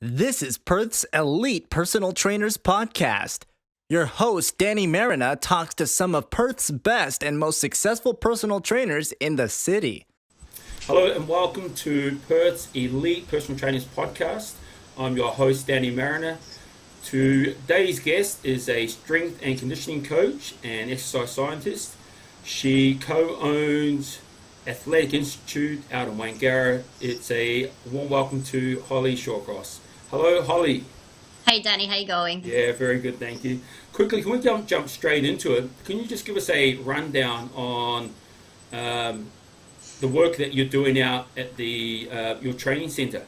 This is Perth's Elite Personal Trainers Podcast. Your host, Danny Marina, talks to some of Perth's best and most successful personal trainers in the city. Hello and welcome to Perth's Elite Personal Trainers Podcast. I'm your host, Danny Marina. Today's guest is a strength and conditioning coach and exercise scientist. She co-owns Athletic Institute out in Wangara. It's a warm welcome to Holly Shawcross. Hello, Holly. Hey, Danny, how you going? Yeah, very good, thank you. Quickly, can we jump straight into it? Can you just give us a rundown on the work that you're doing out at the your training centre?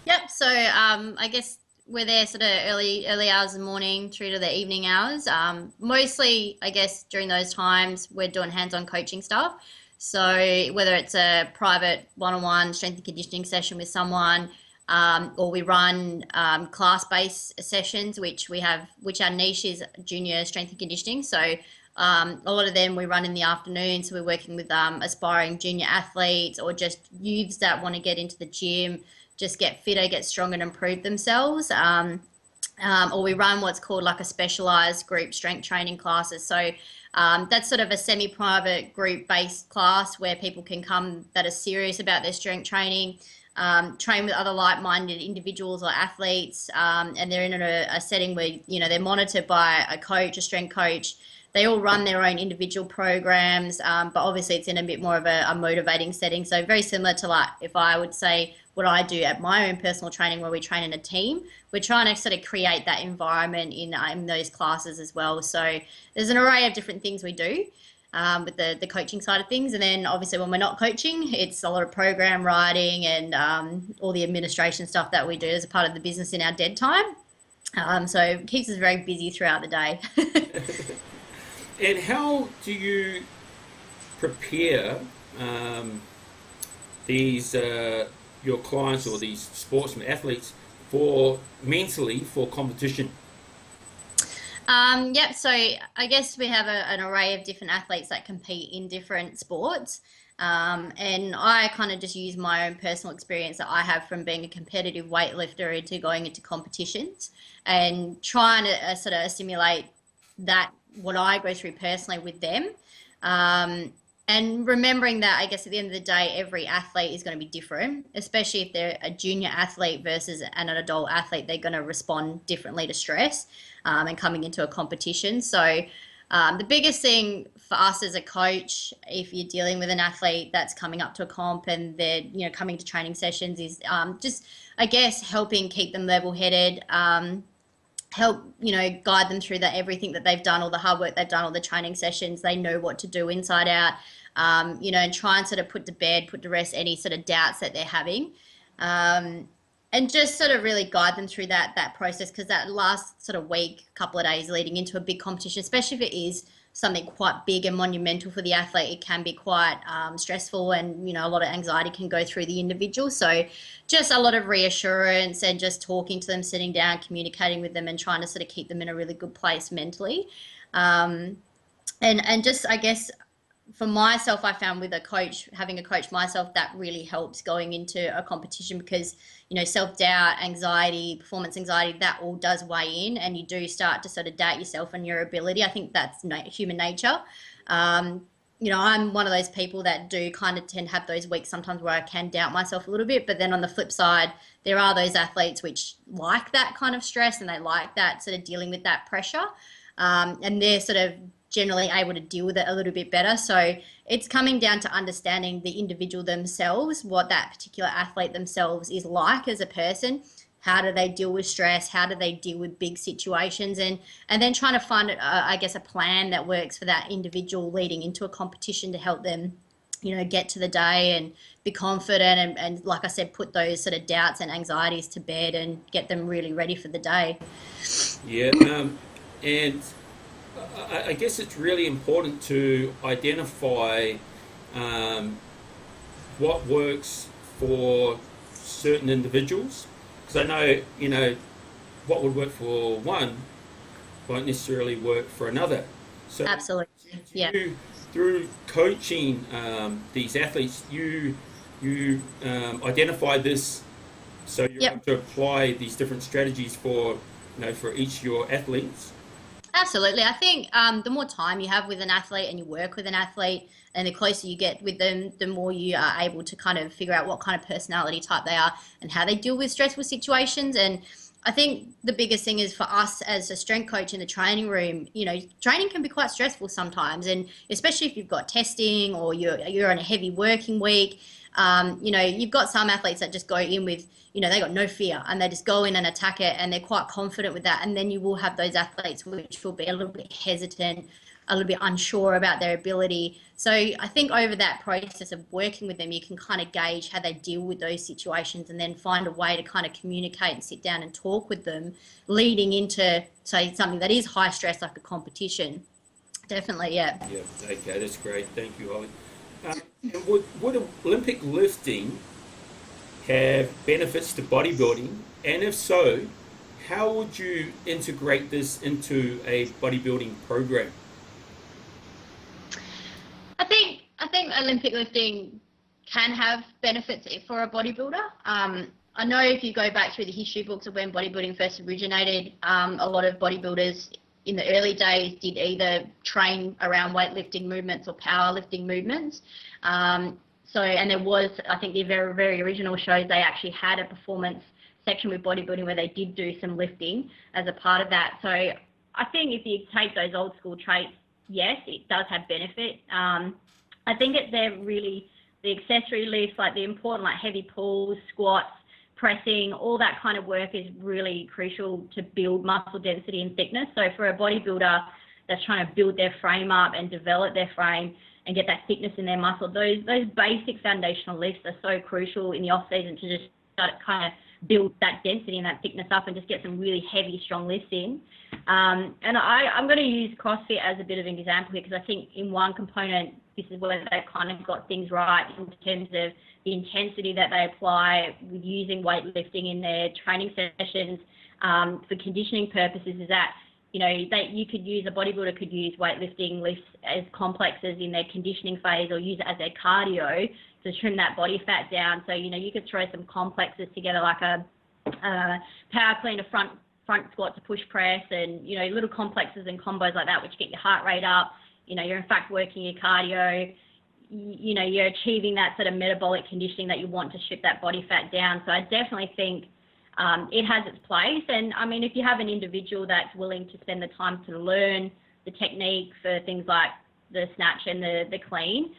Yep. So I guess we're there sort of early hours of the morning through to the evening hours. Mostly, I guess during those times we're doing hands-on coaching stuff. So whether it's a private one-on-one strength and conditioning session with someone, or we run class-based sessions, which our niche is junior strength and conditioning. So a lot of them we run in the afternoon. So we're working with aspiring junior athletes or just youths that want to get into the gym, just get fitter, get stronger and improve themselves. Or we run what's called like a specialized group strength training classes. So that's sort of a semi-private group-based class where people can come that are serious about their strength training, train with other like-minded individuals or athletes, and they're in a setting where, you know, they're monitored by a coach, a strength coach. They all run their own individual programs, but obviously it's in a bit more of a motivating setting. So very similar to like if I would say what I do at my own personal training where we train in a team, we're trying to sort of create that environment in those classes as well. So there's an array of different things we do with the coaching side of things. And then obviously when we're not coaching, it's a lot of program writing and all the administration stuff that we do as a part of the business in our dead time. So it keeps us very busy throughout the day. And how do you prepare these your clients or these sportsmen, athletes, mentally for competition? Yep. So I guess we have an array of different athletes that compete in different sports. And I kind of just use my own personal experience that I have from being a competitive weightlifter into going into competitions and trying to sort of simulate that, what I go through personally with them. And remembering that, I guess at the end of the day, every athlete is going to be different, especially if they're a junior athlete versus an adult athlete. They're going to respond differently to stress and coming into a competition. So the biggest thing for us as a coach, if you're dealing with an athlete that's coming up to a comp and they're, you know, coming to training sessions, is just, I guess, helping keep them level-headed, help, you know, guide them through everything that they've done, all the hard work they've done, all the training sessions. They know what to do inside out, you know, and try and sort of put to rest any sort of doubts that they're having, and just sort of really guide them through that process, because that last sort of week, couple of days leading into a big competition, especially if it is something quite big and monumental for the athlete, it can be quite stressful, and, you know, a lot of anxiety can go through the individual. So just a lot of reassurance and just talking to them, sitting down, communicating with them and trying to sort of keep them in a really good place mentally. And just, I guess, for myself, I found with having a coach myself, that really helps going into a competition, because, you know, self-doubt, anxiety, performance anxiety, that all does weigh in, and you do start to sort of doubt yourself and your ability. I think that's human nature. You know, I'm one of those people that do kind of tend to have those weeks sometimes where I can doubt myself a little bit, but then on the flip side, there are those athletes which like that kind of stress and they like that sort of dealing with that pressure, and they're sort of generally able to deal with it a little bit better. So it's coming down to understanding the individual themselves, what that particular athlete themselves is like as a person. How do they deal with stress? How do they deal with big situations? And then trying to find, I guess, a plan that works for that individual leading into a competition to help them, you know, get to the day and be confident and like I said, put those sort of doubts and anxieties to bed and get them really ready for the day. Yeah, and I guess it's really important to identify what works for certain individuals, because I know, you know, what would work for one won't necessarily work for another. So Absolutely, yeah. Through coaching these athletes, you identify this So you're able Yep. to apply these different strategies for, for each of your athletes. Absolutely. I think the more time you have with an athlete and you work with an athlete, and the closer you get with them, the more you are able to kind of figure out what kind of personality type they are and how they deal with stressful situations. And I think the biggest thing is for us as a strength coach in the training room, training can be quite stressful sometimes, and especially if you've got testing or you're on a heavy working week. You've got some athletes that just go in with, they got no fear and they just go in and attack it and they're quite confident with that. And then you will have those athletes which will be a little bit hesitant, a little bit unsure about their ability. So I think over that process of working with them, you can kind of gauge how they deal with those situations and then find a way to kind of communicate and sit down and talk with them leading into, say, something that is high stress like a competition. Definitely, yeah. Yeah, okay, that's great. Thank you, Holly. And would Olympic lifting have benefits to bodybuilding? And if so, how would you integrate this into a bodybuilding program? I think Olympic lifting can have benefits for a bodybuilder. I know if you go back through the history books of when bodybuilding first originated, a lot of bodybuilders in the early days did either train around weightlifting movements or powerlifting movements. And there was, I think the very, very original shows, they actually had a performance section with bodybuilding where they did do some lifting as a part of that. So I think if you take those old school traits, yes, it does have benefit. I think they're really the accessory lifts, like the important, like heavy pulls, squats, pressing, all that kind of work is really crucial to build muscle density and thickness. So for a bodybuilder that's trying to build their frame up and develop their frame and get that thickness in their muscle, those basic foundational lifts are so crucial in the off season to just start kind of build that density and that thickness up and just get some really heavy, strong lifts in. And I'm going to use CrossFit as a bit of an example here because I think in one component, this is where they've kind of got things right in terms of the intensity that they apply with using weightlifting in their training sessions for conditioning purposes. Is that you could use, a bodybuilder could use weightlifting lifts as complexes in their conditioning phase or use it as their cardio to trim that body fat down. So you could throw some complexes together like a power clean, a front squat to push press, and little complexes and combos like that which get your heart rate up. You're in fact working your cardio. You're achieving that sort of metabolic conditioning that you want to strip that body fat down. So I definitely think it has its place. And I mean, if you have an individual that's willing to spend the time to learn the technique for things like the snatch and the clean,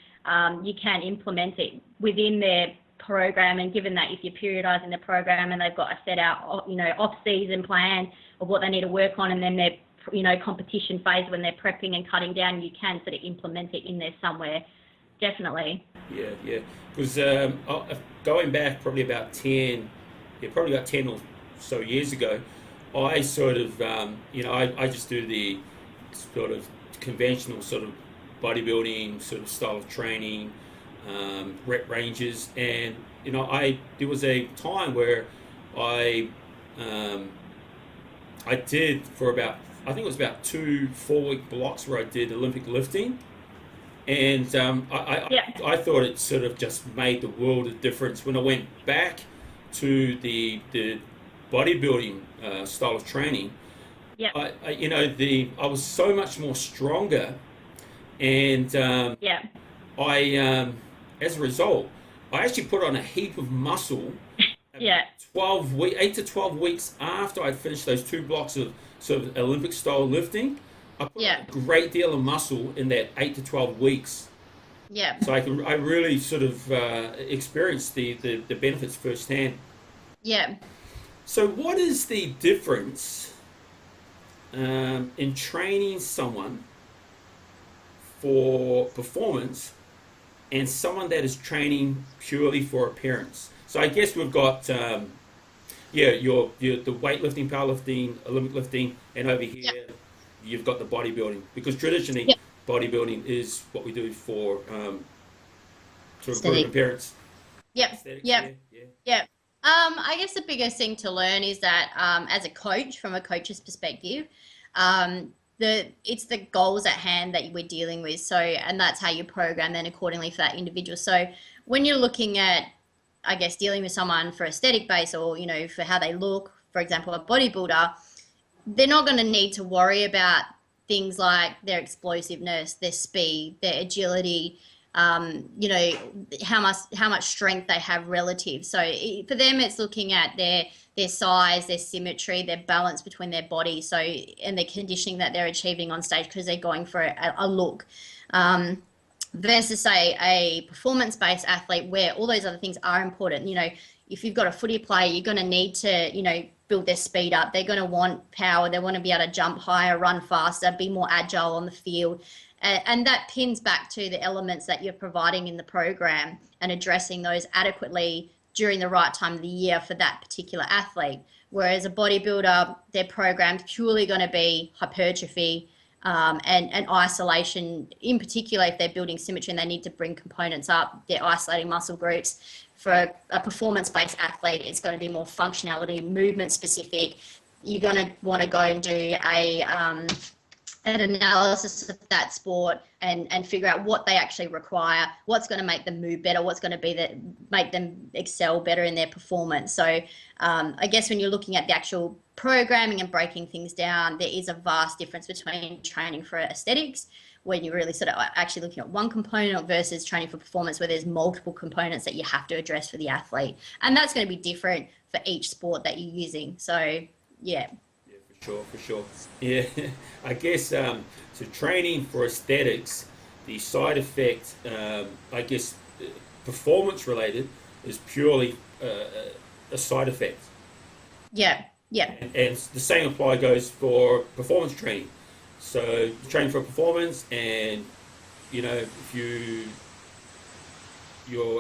you can implement it within their program. And given that if you're periodizing the program and they've got a set out, off-season plan of what they need to work on, and then their competition phase when they're prepping and cutting down, you can sort of implement it in there somewhere. Definitely. Yeah. Because going back probably about 10 or so years ago, I sort of, I just do the sort of conventional sort of bodybuilding sort of style of training, rep ranges, and there was a time where I did for about, I think it was about 2 4-week blocks where I did Olympic lifting, and I thought it sort of just made the world of difference when I went back to the bodybuilding style of training. Yeah. I was so much more stronger, and I as a result, I actually put on a heap of muscle. 8 to 12 weeks after I finished those 2 blocks of sort of Olympic style lifting, I put on a great deal of muscle in that 8 to 12 weeks. Yeah. So I really sort of experienced the benefits firsthand. Yeah. So what is the difference in training someone for performance and someone that is training purely for appearance? So I guess we've got your the weightlifting, powerlifting, Olympic lifting, and over here you've got the bodybuilding, because traditionally bodybuilding is what we do for to improve appearance. Yep. I guess the biggest thing to learn is that as a coach, from a coach's perspective, it's the goals at hand that we're dealing with. So, and that's how you program then accordingly for that individual. So when you're looking at I guess, dealing with someone for aesthetic base or, for how they look, for example, a bodybuilder, they're not going to need to worry about things like their explosiveness, their speed, their agility, how much strength they have relative. So for them, it's looking at their size, their symmetry, their balance between their body, and the conditioning that they're achieving on stage because they're going for a look. Versus, say, a performance-based athlete where all those other things are important. If you've got a footy player, you're going to need to, build their speed up. They're going to want power. They want to be able to jump higher, run faster, be more agile on the field. And that pins back to the elements that you're providing in the program and addressing those adequately during the right time of the year for that particular athlete. Whereas a bodybuilder, their program's purely going to be hypertrophy, and isolation. In particular, if they're building symmetry and they need to bring components up, they're isolating muscle groups. For a performance-based athlete, it's going to be more functionality, movement specific. You're going to want to go and do an analysis of that sport and figure out what they actually require, what's going to make them move better, what's going to be that make them excel better in their performance. So I guess when you're looking at the actual programming and breaking things down, there is a vast difference between training for aesthetics, when you're really sort of actually looking at one component, versus training for performance, where there's multiple components that you have to address for the athlete. And that's going to be different for each sport that you're using. So, yeah. For sure. Yeah, I guess so training for aesthetics, the side effect, I guess, performance related is purely a side effect. Yeah. And the same goes for performance training. So train for performance, and if you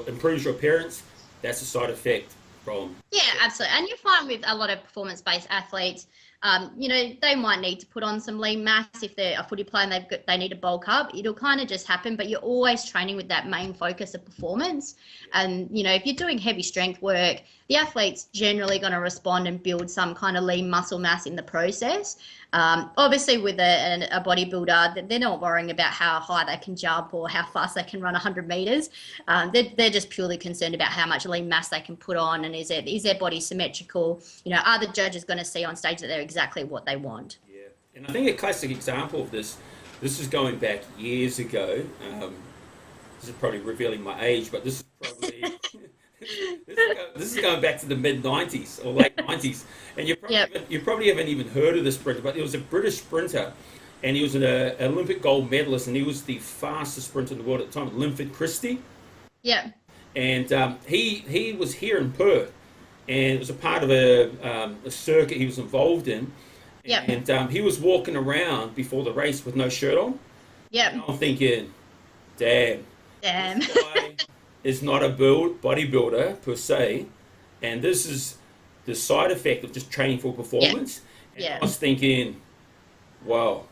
improves your appearance, that's a side effect from. Yeah, absolutely. And you find with a lot of performance-based athletes, they might need to put on some lean mass if they're a footy player and they need to bulk up. It'll kind of just happen, but you're always training with that main focus of performance. And, if you're doing heavy strength work, the athlete's generally going to respond and build some kind of lean muscle mass in the process. Obviously, with a bodybuilder, they're not worrying about how high they can jump or how fast they can run 100 meters. They're just purely concerned about how much lean mass they can put on, and is their body symmetrical? Are the judges going to see on stage that they're exactly what they want? Yeah, and I think a classic example of this is going back years ago. This is probably revealing my age, but this is probably this is going back to the mid-90s or late 90s, and you probably haven't even heard of this sprinter, but there was a British sprinter, and he was an Olympic gold medalist, and he was the fastest sprinter in the world at the time, Linford Christie. Yeah. And he was here in Perth, and it was a part of a circuit he was involved in. Yeah. And he was walking around before the race with no shirt on. Yeah. And I'm thinking, damn. This guy is not a bodybuilder per se, and this is the side effect of just training for performance. Yeah. And I was thinking, wow,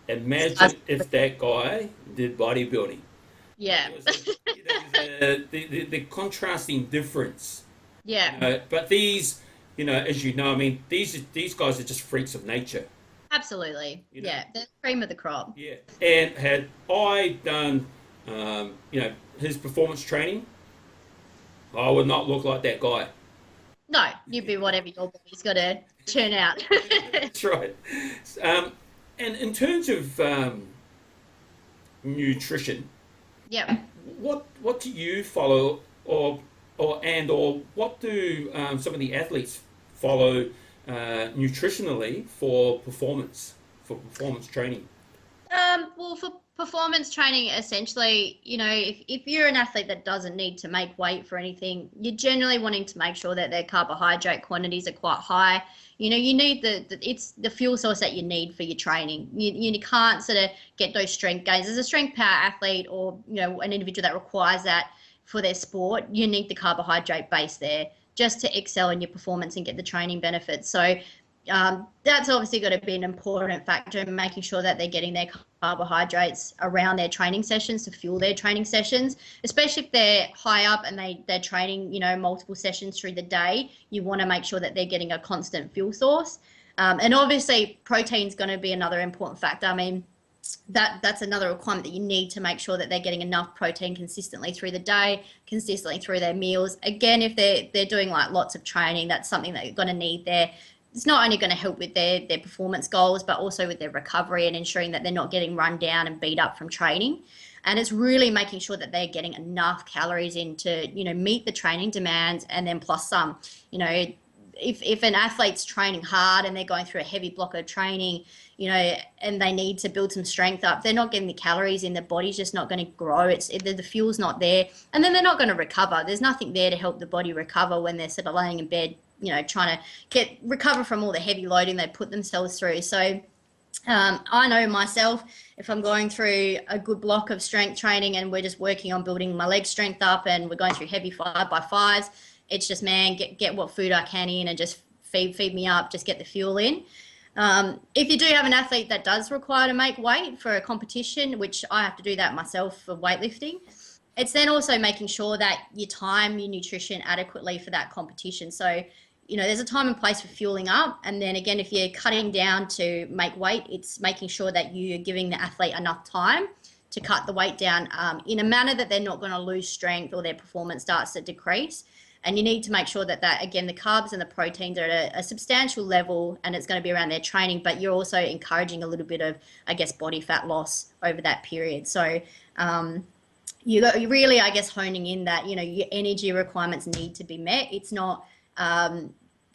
imagine if that guy did bodybuilding. Yeah. The contrasting difference. Yeah. But these, as you know, I mean, these guys are just freaks of nature. Absolutely. Yeah, they're cream of the crop. Yeah. And had I done, his performance training, I would not look like that guy. No, you'd be whatever your body's got to churn out. That's right. And in terms of nutrition, yeah. What do you follow, or what do some of the athletes follow nutritionally for performance training? Well, for performance training, essentially, if you're an athlete that doesn't need to make weight for anything, you're generally wanting to make sure that their carbohydrate quantities are quite high. You need it's the fuel source that you need for your training. You can't sort of get those strength gains. As a strength power athlete, or an individual that requires that for their sport, you need the carbohydrate base there just to excel in your performance and get the training benefits. So that's obviously got to be an important factor in making sure that they're getting their carbohydrates around their training sessions to fuel their training sessions, especially if they're high up and they're training, multiple sessions through the day. You want to make sure that they're getting a constant fuel source. And obviously protein's going to be another important factor. I mean, that's another requirement, that you need to make sure that they're getting enough protein consistently through the day, consistently through their meals. Again, if they're doing like lots of training, that's something that you're going to need there. It's not only going to help with their performance goals, but also with their recovery and ensuring that they're not getting run down and beat up from training. And it's really making sure that they're getting enough calories in to, meet the training demands, and then plus some. If an athlete's training hard and they're going through a heavy block of training, and they need to build some strength up, they're not getting the calories in, their body's just not going to grow. The fuel's not there, and then they're not going to recover. There's nothing there to help the body recover when they're sort of laying in bed, trying to recover from all the heavy loading they put themselves through. So I know myself, if I'm going through a good block of strength training and we're just working on building my leg strength up and we're going through heavy 5x5s, it's just, man, get what food I can in and just feed me up, just get the fuel in. If you do have an athlete that does require to make weight for a competition, which I have to do that myself for weightlifting, it's then also making sure that you time your nutrition adequately for that competition. So, there's a time and place for fueling up. And then again, if you're cutting down to make weight, it's making sure that you're giving the athlete enough time to cut the weight down in a manner that they're not going to lose strength or their performance starts to decrease. And you need to make sure that, again, the carbs and the proteins are at a substantial level, and it's going to be around their training, but you're also encouraging a little bit of, I guess, body fat loss over that period. So you're really, I guess, honing in that, your energy requirements need to be met. It's not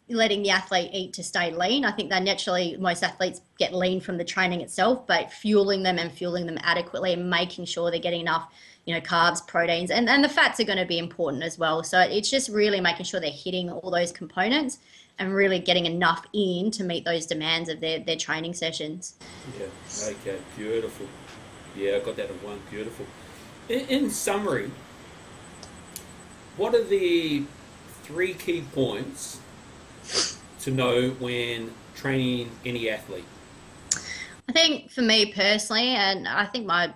letting the athlete eat to stay lean. I think that naturally most athletes get lean from the training itself, but fueling them adequately and making sure they're getting enough carbs, proteins, and the fats are going to be important as well. So it's just really making sure they're hitting all those components and really getting enough in to meet those demands of their training sessions. Yeah, okay, beautiful. Yeah, I got that in one, beautiful. In summary, what are the 3 key points to know when training any athlete? I think for me personally, and I think my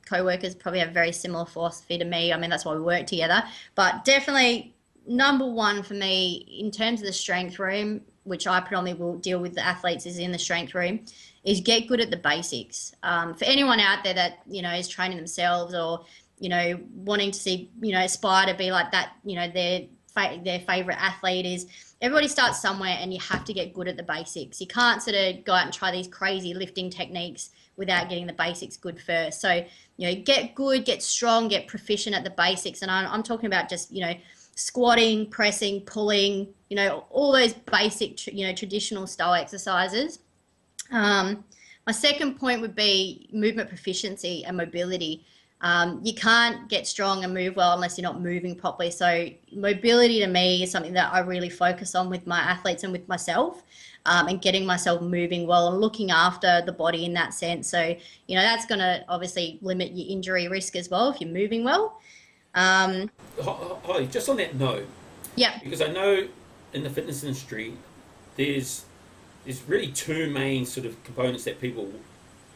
co-workers probably have a very similar philosophy to me. I mean, that's why we work together. But definitely number one for me in terms of the strength room, which I predominantly will deal with the athletes is in the strength room, is get good at the basics. For anyone out there that, is training themselves or, wanting to see, aspire to be like that, their favorite athlete is, everybody starts somewhere and you have to get good at the basics. You can't sort of go out and try these crazy lifting techniques without getting the basics good first. So, get good, get strong, get proficient at the basics. And I'm talking about just, squatting, pressing, pulling, all those basic, traditional style exercises. My second point would be movement proficiency and mobility. You can't get strong and move well unless you're not moving properly. So mobility to me is something that I really focus on with my athletes and with myself, and getting myself moving well and looking after the body in that sense. So, that's going to obviously limit your injury risk as well if you're moving well. Holly, just on that note, Yeah. because I know in the fitness industry, there's really 2 main sort of components that people,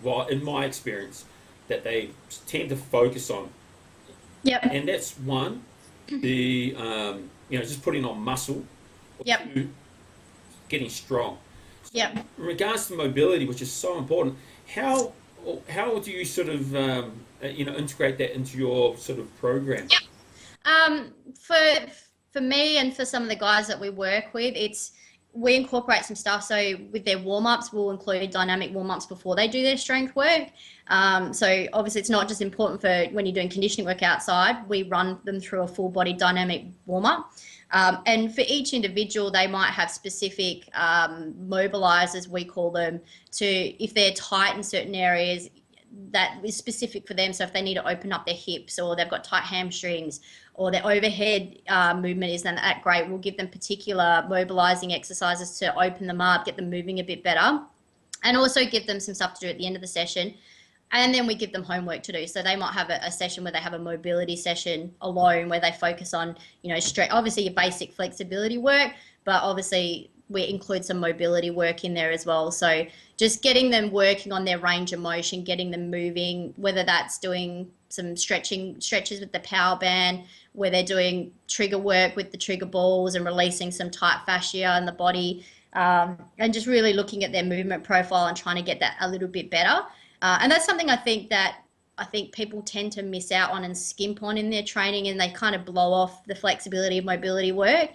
well, in my experience, that they tend to focus on. Yep. And that's one, the just putting on muscle. Yep. 2, getting strong. So Yep. in regards to mobility, which is so important, how do you sort of integrate that into your sort of program? Yep. For me and for some of the guys that we work with, we incorporate some stuff. So with their warm-ups, we'll include dynamic warm-ups before they do their strength work. So obviously it's not just important for when you're doing conditioning work outside, we run them through a full body dynamic warm-up. And for each individual, they might have specific mobilizers, we call them, to, if they're tight in certain areas, that is specific for them. So if they need to open up their hips or they've got tight hamstrings or their overhead movement isn't that great, we'll give them particular mobilizing exercises to open them up, get them moving a bit better, and also give them some stuff to do at the end of the session. And then we give them homework to do. So they might have a session where they have a mobility session alone where they focus on, obviously your basic flexibility work, but obviously we include some mobility work in there as well. So just getting them working on their range of motion, getting them moving, whether that's doing some stretches with the power band, where they're doing trigger work with the trigger balls and releasing some tight fascia in the body, and just really looking at their movement profile and trying to get that a little bit better. And that's something I think people tend to miss out on and skimp on in their training, and they kind of blow off the flexibility of mobility work.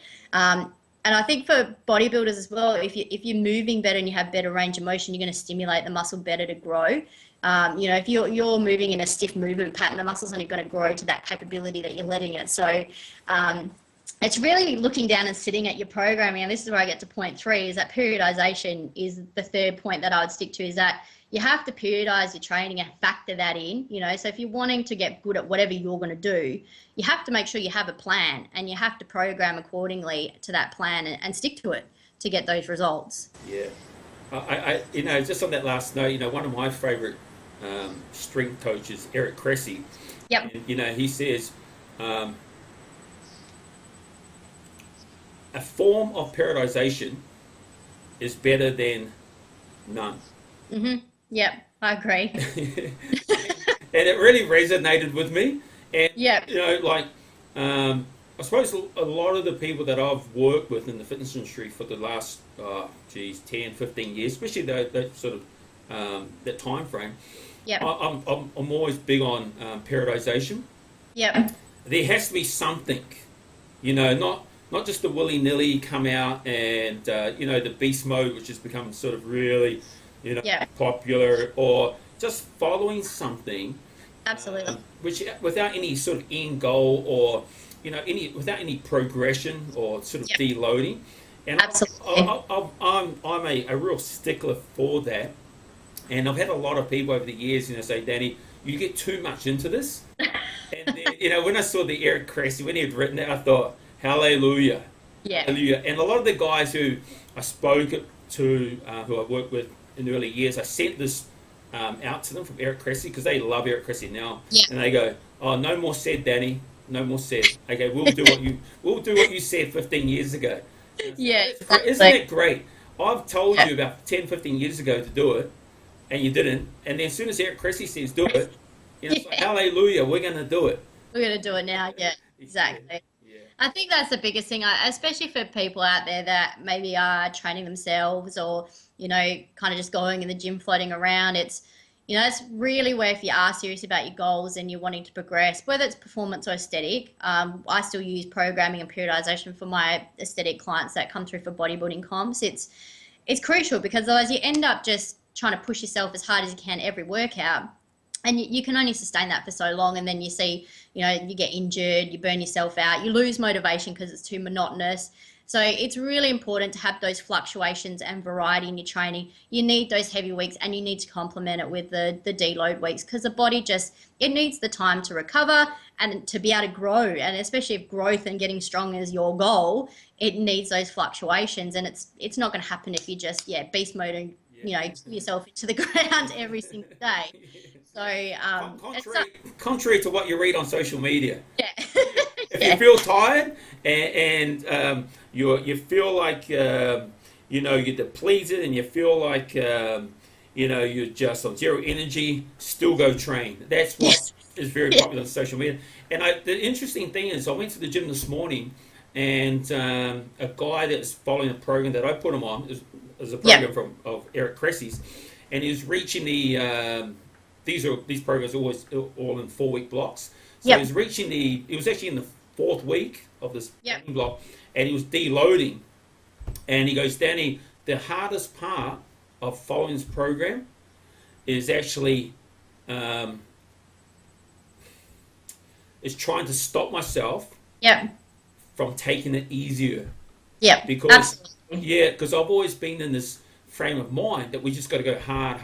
And I think for bodybuilders as well, if you're moving better and you have better range of motion, you're going to stimulate the muscle better to grow. If you're moving in a stiff movement pattern, the muscle's only going to grow to that capability that you're letting it. So it's really looking down and sitting at your programming. And this is where I get to point 3, is that periodization is the third point that I would stick to, is that you have to periodize your training and factor that in. So if you're wanting to get good at whatever you're going to do, you have to make sure you have a plan, and you have to program accordingly to that plan and stick to it to get those results. Yeah. I just on that last note, one of my favorite strength coaches, Eric Cressy. Yep. And, he says, a form of periodization is better than none. Mm-hmm. Yep, I agree. And it really resonated with me. And, yep. I suppose a lot of the people that I've worked with in the fitness industry for the last, 10, 15 years, especially that sort of, that time frame, yep. I'm always big on periodization. Yep. There has to be something, not just the willy-nilly come out and, the beast mode, which has become sort of really, yep. popular, or just following something. Absolutely. Which without any sort of end goal, or, without any progression or sort of yep. deloading. And absolutely. I'm a real stickler for that. And I've had a lot of people over the years, say, Danny, you get too much into this. And then, when I saw the Eric Cressy, when he had written it, I thought, hallelujah. Yeah. Hallelujah. And a lot of the guys who I spoke to, who I worked with in the early years, I sent this out to them from Eric Cressy, because they love Eric Cressy now. Yeah. And they go, oh, no more said, Danny. No more said. Okay, we'll do what you said 15 years ago. Yeah. Exactly. Isn't that great? I've told you about 10, 15 years ago to do it, and you didn't. And then as soon as Eric Cressy says do it, it's like, hallelujah, we're going to do it. We're going to do it now. Yeah, exactly. Yeah. I think that's the biggest thing, especially for people out there that maybe are training themselves, or, kind of just going in the gym, floating around. It's really where, if you are serious about your goals and you're wanting to progress, whether it's performance or aesthetic, I still use programming and periodization for my aesthetic clients that come through for bodybuilding comps. It's crucial, because otherwise you end up just trying to push yourself as hard as you can every workout. And you can only sustain that for so long, and then you see, you get injured, you burn yourself out, you lose motivation because it's too monotonous. So it's really important to have those fluctuations and variety in your training. You need those heavy weeks, and you need to complement it with the deload weeks, because the body it needs the time to recover and to be able to grow. And especially if growth and getting strong is your goal, it needs those fluctuations. And it's not going to happen if you just, beast mode and, yourself into the ground every single day. So contrary to what you read on social media. Yeah. If you feel tired and you feel like you're depleted, and you feel like you're just on zero energy, still go train. That's what is very popular on social media. And the interesting thing is, I went to the gym this morning, and a guy that's following a program that I put him on is a program of Eric Cressy's, and he's reaching the these programs are always all in 4-week blocks. So he's reaching he was actually in the 4th week of this block, and he was deloading. And he goes, Danny, the hardest part of following this program is actually is trying to stop myself from taking it easier. Yeah, because because I've always been in this frame of mind that we just got to go hard.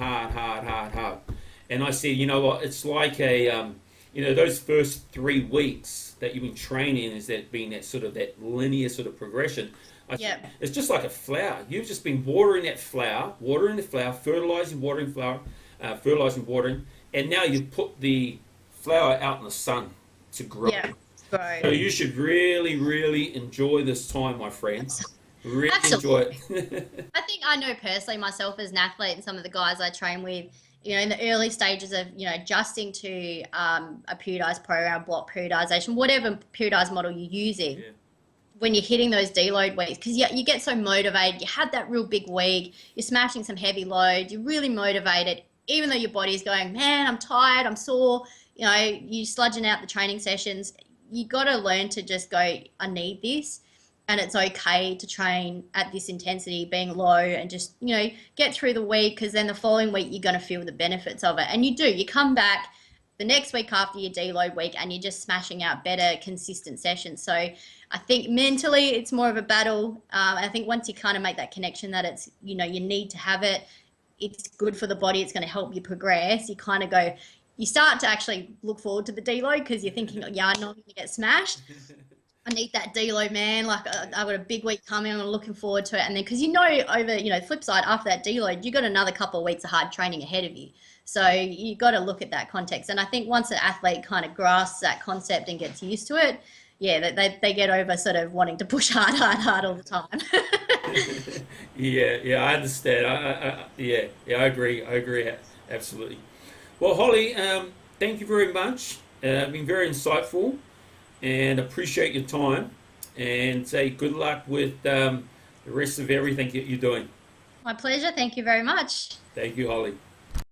And I said, you know what? It's like a those first 3 weeks that you've been training is that being that sort of that linear sort of progression. It's just like a flower. You've just been watering the flower, fertilizing, watering, and now you put the flower out in the sun to grow. Yeah, right. So you should really, really enjoy this time, my friends. Really enjoy it. I think I know personally myself as an athlete, and some of the guys I train with, in the early stages of, adjusting to a periodized program, block periodization, whatever periodized model you're using, when you're hitting those deload weeks, because you get so motivated, you had that real big week, you're smashing some heavy loads, you're really motivated, even though your body's going, man, I'm tired, I'm sore, you know, you sludging out the training sessions, you got to learn to just go, I need this. And it's okay to train at this intensity, being low, and just, you know, get through the week, because then the following week you're going to feel the benefits of it. And you do, you come back the next week after your deload week and you're just smashing out better, consistent sessions. So I think mentally it's more of a battle. I think once you kind of make that connection that it's, you know, you need to have it, it's good for the body, it's going to help you progress. You kind of go, you start to actually look forward to the deload, because you're thinking, yeah, I know I'm going to get smashed. I need that deload, man. Like, I've got a big week coming. I'm looking forward to it. And then, because you know, over, you know, flip side, after that deload, you got another couple of weeks of hard training ahead of you. So you got to look at that context. And I think once an athlete kind of grasps that concept and gets used to it, yeah, they get over sort of wanting to push hard all the time. Yeah, I understand. I agree. Absolutely. Well, Holly, thank you very much. Been very insightful, and appreciate your time. And say good luck with the rest of everything that you're doing. My pleasure. Thank you very much. Thank you, Holly.